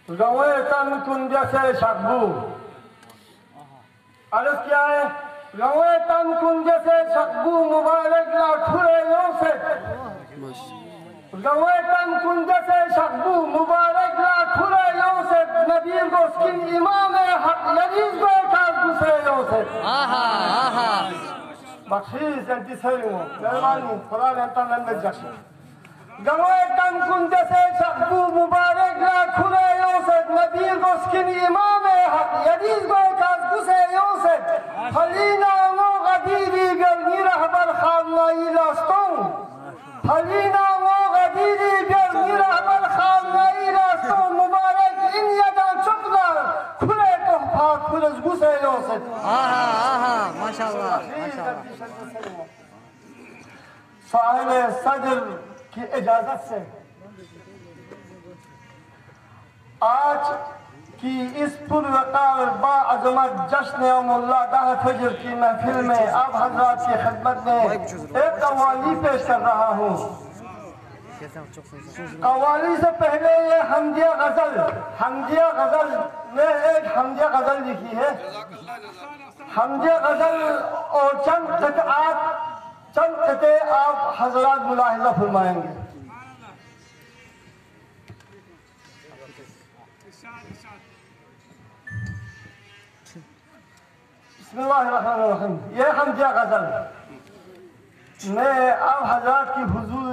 گوئے تن کن جیسے شکبو. عرض کیا ہے؟ گوئے تن کن جیسے شکبو مبارک لا کھرے یوں سے. گوئے تن کن جیسے شکبو مبارک لا کھرے یوں سے. نبیر کو سکن امام حق یزید کو کاز گسے یوں سے. بخشیش انتی سیروں مہربانی خدا نے انتا لندر جشن. گوئے تن کن جیسے شکبو مبارک لا کھرے یوں سے. نبیر کو سکن امام حق یزید کو کاز گسے یوں سے. فلینا مو غدیری گرنی رہبر خامنائی لاستوں. فلینا مو غدیری گرنی رہبر خامنائی لاستوں. مبارک ان یدان چکنا کھلے تحفہ کھلس گسے یوں سے. ماشاءاللہ. صاحب صدر کی اجازت سے آج کی اس پروقار با عظمت جشن یوم اللہ دہ فجر کی محفل میں آپ حضرات کی خدمت میں ایک قوالی پیش کر رہا ہوں. قوالی سے پہلے یہ حمدیہ غزل میں ایک حمدیہ غزل لکھی ہے. حمدیہ غزل اور چند قطعے آپ حضرات ملاحظہ فرمائیں گے. بسم اللہ الرحمن الرحیم. یہ حمدیہ غزل میں آپ حضرات کی حضور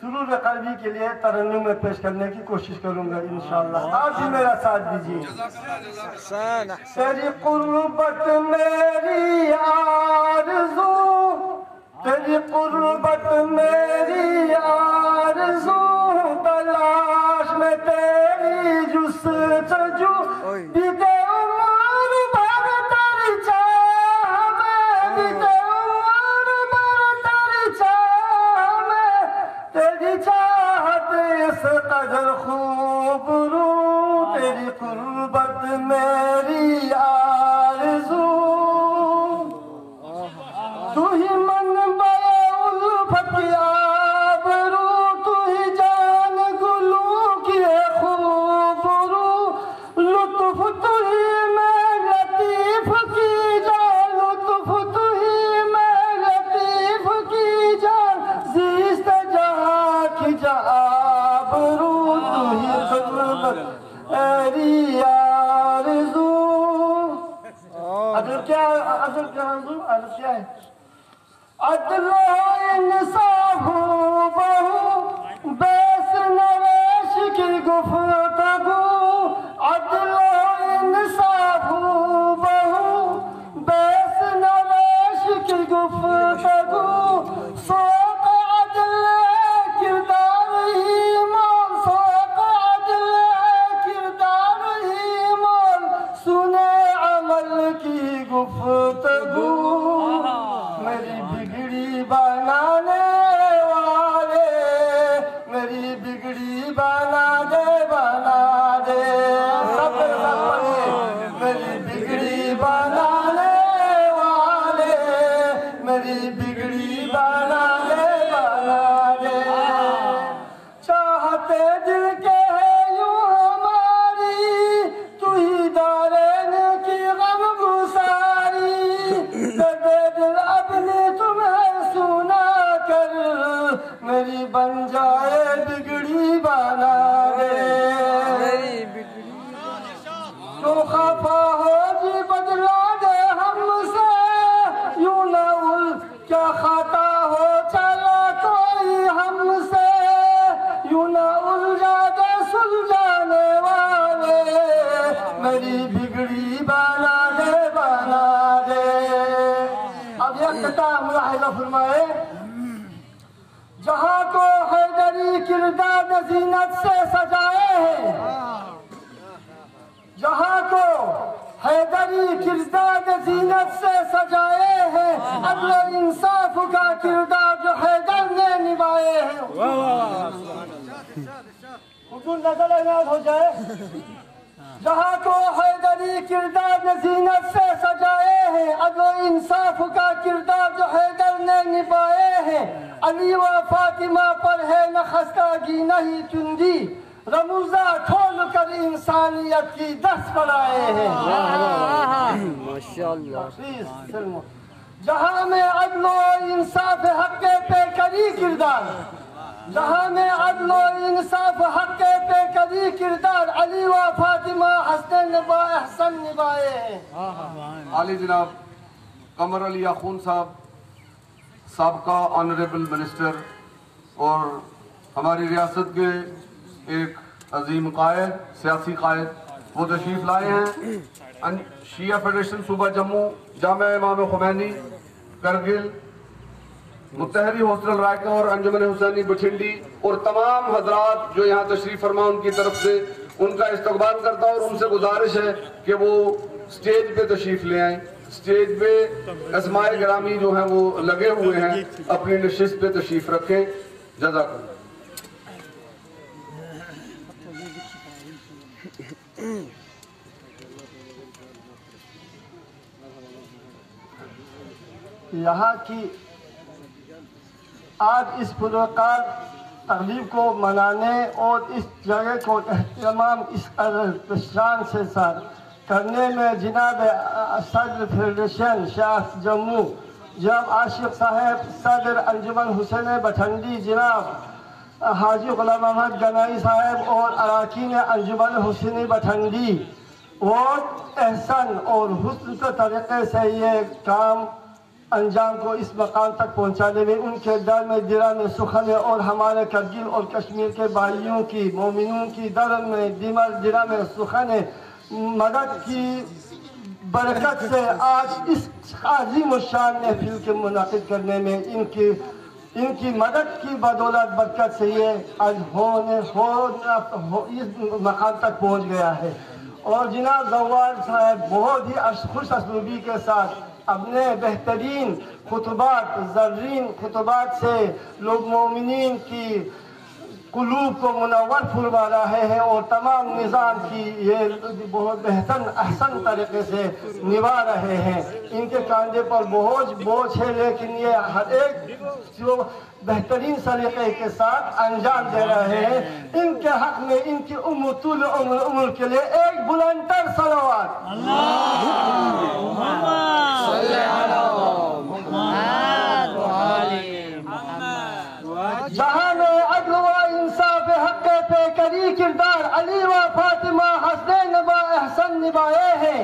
سرور قلبی کے لیے ترنم میں پیش کرنے کی کوشش کروں گا انشاءاللہ. آپ بھی میرا ساتھ دیجیے. تیری قربت میری آرزو, تیری قربت میری آرزو, تلاش میں تیری جستجو, بیتے عمر بھر تیری چاہ میں, بیتے عمر بھر تیری چاہ میں, تیری چاہت اس قدر خوب رو, تیری قربت میری آرزو. تو ہی منبع الفت کی آبرو, تو ہی جان گلوں کی خوب رو, لطف تو ہی میں لطیف کی جان, لطف تو ہی میں لطیف کی جان, زیست جہاں کی آبرو, تو ہی قربت میری آرزو. عدل کیا ہے؟ عدل و انصاف بہو بیس نویش کی گفتگو, عدل و انصاف بہو بیس نویش کی گفتگو, سوق عدل کردار ہی مول, سوق عدل کردار ہی مول, سنے عمل کی گفتگو. میری بگڑی بنانے والے, میری بگڑی بنا دے, بنا دے. سب پڑھیے. میری بگڑی بنانے والے, میری بگڑی بنا دے, بنا دے. چاہتے دل کے ہے یوں ہماری, تو ہی دارین کی غم گساری. دے دل اپنی تمہیں سنا کر, میری بن جائے بگڑی بنا دے. تو خفا ہو جی بدلا دے ہم سے, یوں نہ کیا خطا ہو چلا کوئی ہم سے, یوں نہ الجھا دے سلجھانے والے, میری بگڑی بنا دے, بنا دے. اب یہ قطعہ ملاحظہ فرمائے. جہاں کو حیدری کردار زینت سے سجائے ہیں, جہاں کو حیدری کردار زینت سے سجائے ہیں, عدل و انصاف کا کردار جو حیدر نے نبھائے ہیں. حضور نظر عنایت ہو جائے. جہاں کو حیدری کردار زینت سے سجائے ہیں, عدل و انصاف کا کردار جو حیدر نے نبھائے ہیں. علی و فاطمہ پر ہے نہ خستگی نہ ہی تندی, رموزہ کھول کر انسانیت کی دست پر آئے ہیں۔ ماشاءاللہ۔ جہاں میں عدل و انصاف حق پہ کری کردار، جہاں میں عدل و انصاف حق پہ کری کردار، علی و فاطمہ احسن نبھائے ہیں۔ عالی جناب قمر علی آخون صاحب، سابقہ آنریبل منسٹر اور ہماری ریاست کے ایک عظیم قائد، سیاسی قائد، وہ تشریف لائے ہیں۔ شیعہ فیڈریشن صوبہ جموں، جامعہ امام خمینی کرگل، متحری ہاسٹل رائکا اور انجمن حسینی بٹھنڈی اور تمام حضرات جو یہاں تشریف فرما، ان کی طرف سے ان کا استقبال کرتا ہوں اور ان سے گزارش ہے کہ وہ سٹیج پہ تشریف لے آئیں۔ سٹیج پہ اسماء گرامی جو ہیں وہ لگے ہوئے ہیں، اپنی نشست پہ تشریف رکھیں۔ جزاک اللہ۔ یہاں کی آج اس پروکار تقریب کو منانے اور اس جگہ کو اہتمام اس شان سے سار کرنے میں جناب صدر فیڈریشن شاہ جموں جناب عاشق صاحب، صدر انجمن حسین بٹھنڈی جناب حاجی غلام احمد گنائی صاحب اور اراکین انجمن حسینی بٹھنڈی اور احسن اور حسن طریقے سے یہ کام انجام کو اس مقام تک پہنچانے میں ان کے در میں درہ میں سخن ہے اور ہمارے کرگل اور کشمیر کے بھائیوں کی مومنوں کی در میں درہ میں سخن ہے۔ مدد کی برکت سے آج اس عظیم الشان محفل کے منعقد کرنے میں ان کی مدد کی بدولت برکت سے یہ آج اس مقام تک پہنچ گیا ہے۔ اور جناب زوار صاحب بہت ہی خوش اسلوبی کے ساتھ اپنے بہترین خطبات، زرین خطبات سے لوگ مومنین کی قلوب کو منور فرما رہے ہیں اور تمام نظام کی یہ بہت بہتر احسن طریقے سے نبھا رہے ہیں۔ ان کے کاندھے پر بوجھ ہے، لیکن یہ ہر ایک جو بہترین سلیقے کے ساتھ انجام دے رہے ہیں۔ ان کے حق میں ان کی طول عمر کے لیے ایک بلندتر صلوات۔ جہاں میں عدل و انصاف حق پہ کری کردار، علی و فاطمہ حسن احسن نبھائے ہیں۔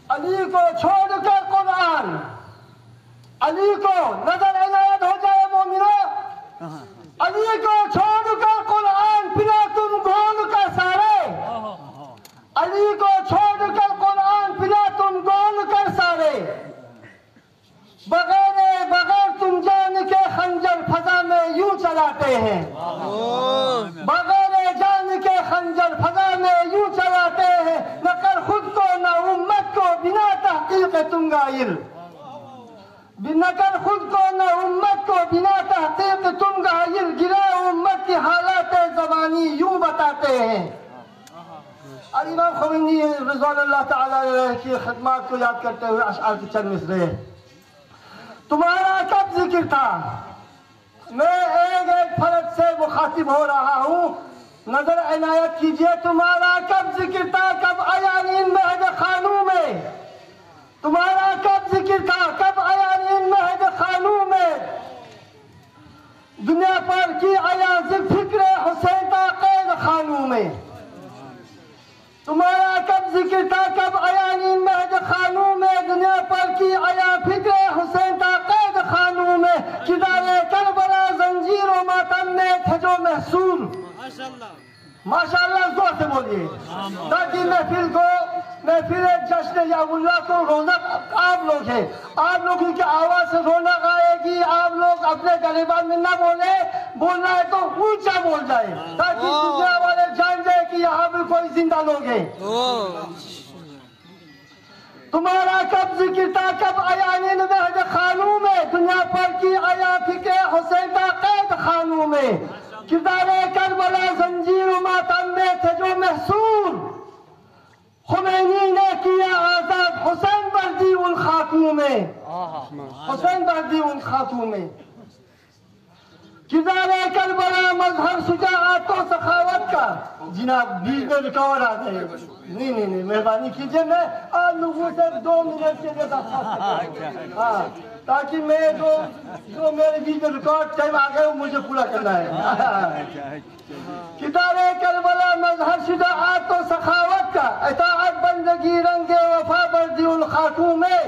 علی کو چھوڑ کر قرآن، علی کو نظر عنایت ہو جائے مومنوں، علی کو چھوڑ کر قرآن پھرا تم گول کر سارے، علی کو چھوڑ کر قرآن پھرا تم گول کر سارے، بغیر تم جان کے خنجر فضا میں یوں چلاتے ہیں، بغیر جان کے خنجر فضا میں یوں چلاتے ہیں، نہ کر خود کو نہ امت کو بنا تحقیق تم غائل، نہ کر خود کو نہ امت کو بنا تحقیق تم غائل، گرے امت کی حالات زبانی یوں بتاتے ہیں۔ امام خمینی رضوان اللہ تعالیٰ علیہ کی خدمات کو یاد کرتے ہوئے اشعار کی چند مصرے۔ تمہارا کب ذکر تھا، میں ایک فرد سے مخاطب ہو رہا ہوں، نظر عنایت کیجئے، تمہارا کب ذکر تھا، کب عیانین مہد خانوں میں، تمہارا کب ذکر تھا، کب عیانین مہد خانوں میں، دنیا پر کی عیاں فکر حسین تا قید خانوں میں، تمہارا کب ذکر تھا، کب عیانین مہد خانوں میں، دنیا پر کی عیاں فکر حسین تا قید خانوں میں، کدارے کربلا زنجیر و ماتم میں تھے جو محصول۔ ماشاءاللہ زور سے بولیے تاکہ محفل جشن یا اللہ کو رونق آپ لوگ ہیں، آپ لوگوں کی آواز سے رونق آئے گی، آپ لوگ اپنے غریبان میں نہ بولنا ہے تو اونچا بول جائے تاکہ دنیا والے جان جائے کہ یہاں بھی کوئی زندہ لوگ ہیں۔ تمہارا کب ذکر تھا، کب عیانین مہد خانوں میں، دنیا پر کی عیاں فکر حسین تا قید خانوں میں، کردار کربلا زنجیر و ماتم میں تھے جو محصول، خمینی نے کیا آزاد حسین بردی ان خاکوں میں، حسین بردی ان خاکوں میں، کردار کربلا مظہر شجاعت و سخاوت کا، جناب بیچ میں رکاوٹ آ گئی. نہیں مہربانی کیجیے. میں آپ لوگوں سے 2 منٹ کے لیے درخواست کرتا ہوں. ہاں تاکہ میں جو میرے بیچ میں ریکارڈ ٹائم آ گئے وہ مجھے پورا کرنا ہے. کتاب کربلا مظہر شجاعت و سخاوت کا، اطاعت بندگی رنگ وفا بردی الخاتون میں.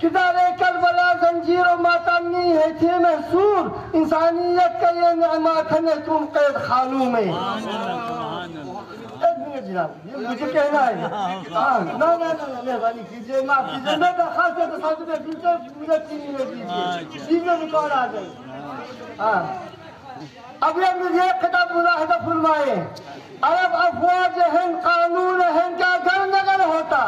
کتاب کربلا زنجیر و ماتمی ہے تھے محصور، انسانیت کا یہ نعمت ہے تم قید خانوں میں. ایک منٹ جناب، یہ مجھے کہنا ہے. نہ مہربانی کیجیے، معاف کیجیے. میں درخواست کرتا ہوں مجھے 3 منٹ دیجیے. دیجیے ریکارڈ آ گئی. ہاں اب یہ مجھے خطاب ملاحظہ فرمائے. عرب افواج ہند قانون ہند کا گھر نگر ہوتا.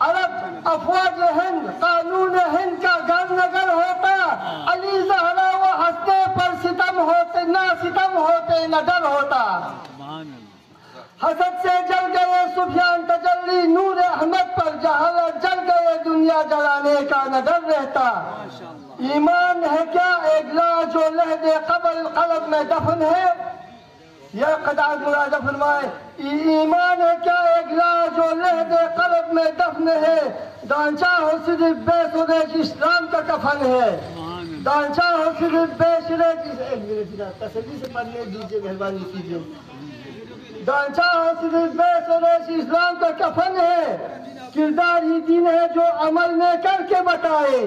عرب افواج ہند قانون ہند کا گھر نگر ہوتا. علی زہرا وہ ہنستے پر ستم ہوتے، نہ ستم ہوتے نہ ڈر ہوتا. حسد سے جل گئے سفیان تجلی نور احمد پر، جہالت جل گئے دنیا جلانے کا نہ ڈر رہتا. ایمان ہے کیا ایک لاش جو لہد قبر قلب میں دفن ہے. یہ قطعات ملاحظہ فرمائے. ایمان ہے کیا ایک لاش جو لہد قلب میں دفن ہے. دانچہ ہو صرف بے سریش اسلام کا کفن ہے. دانچہ ہو صرف بے سریش، تسلی سے پڑھنے دیجیے مہربانی کیجیے. دانچہ ہو صرف بے سریش اسلام کا کفن ہے. کردار ہی دین ہے جو عمل میں کر کے بتائے.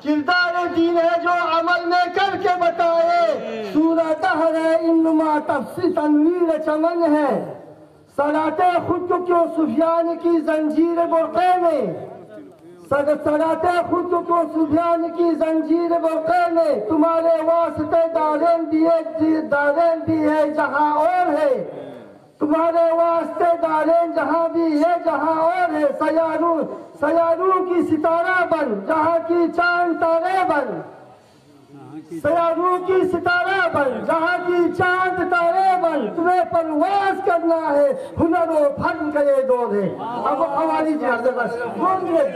کردار دین ہے جو عمل میں کر کے بتائے. سورہ دہر ہے انما تفسیر تنویر چمن ہے. سلاتے خود کو کیوں سفیان کی زنجیر برقع میں. سلاتے خود کو کیوں سفیان کی زنجیر برقع میں. تمہارے واسطے دارین بھی ہے جہاں اور ہے. تمہارے واسطے دارین جہاں بھی ہے جہاں اور ہے. سیاروں کی ستارہ بن جہاں کی چاند تارے بن. سیاروں کی ستارہ بن جہاں کی چاند تارے بن. تمہیں پرواز کرنا ہے، ہنر و فن کا یہ دور ہے. اب ہماری بس 2 منٹ